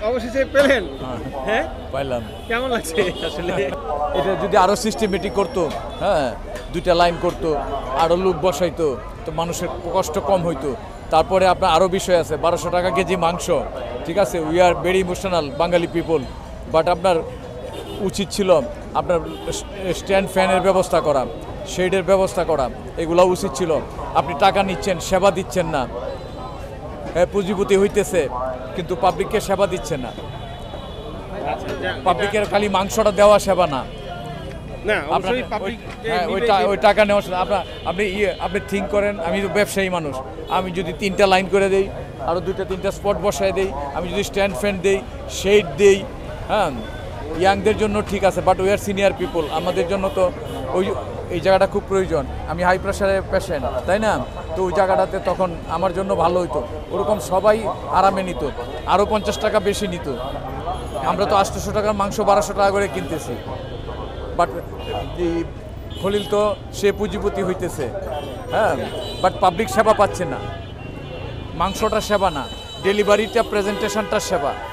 অবশেষে পেলেন? হ্যাঁ, পাইলাম। কেমন লাগছে আসলে? এটা যদি আরও সিস্টেমেটিক করতো, হ্যাঁ, দুইটা লাইন করতো, আরও লোক বসাইতো, তো মানুষের কষ্ট কম হইতো। তারপরে আপনার আরও বিষয় আছে, 1200 টাকা কেজি মাংস, ঠিক আছে, we are very emotional Bangali people, but আপনার উচিত ছিল আপনার স্ট্যান্ড ফ্যানের ব্যবস্থা করা, শেডের ব্যবস্থা করা, এগুলো উচিত ছিল। আপনি টাকা নিচ্ছেন, সেবা দিচ্ছেন না, হ্যাঁ, পুঁজিপতি হইতেছে, কিন্তু পাবলিককে সেবা দিচ্ছেন না। পাবলিকের খালি মাংসটা দেওয়া সেবা না। না, আপনার অবশ্যই পাবলিক হ্যাঁ, ওই টাকা নেওয়ার সাথে আপনি থিঙ্ক করেন, আমি তো ব্যবসায়ী মানুষ, আমি যদি 3টা লাইন করে দেই, আরও 2-3টা স্পট বসায় দেই, আমি যদি স্ট্যান্ড ফ্যান দেই, শেড দেই, হ্যাঁ, ইয়াংদের জন্য ঠিক আছে, but we are senior people, আমাদের জন্য তো এই জায়গাটা খুব প্রয়োজন। আমি হাই প্রেশারের পেশেন্ট, তাই না? তো ওই জায়গাটাতে তখন আমার জন্য ভালো হইতো, ওরকম সবাই আরামে নিত, আরও 50 টাকা বেশি নিত। আমরা তো 800 টাকার মাংস 1200 টাকা করে কিনতেছি, বাট খলিল তো সে পুঁজিপতি হইতেছে, হ্যাঁ, বাট পাবলিক সেবা পাচ্ছে না। মাংসটা সেবা না, ডেলিভারিটা প্রেজেন্টেশনটা সেবা।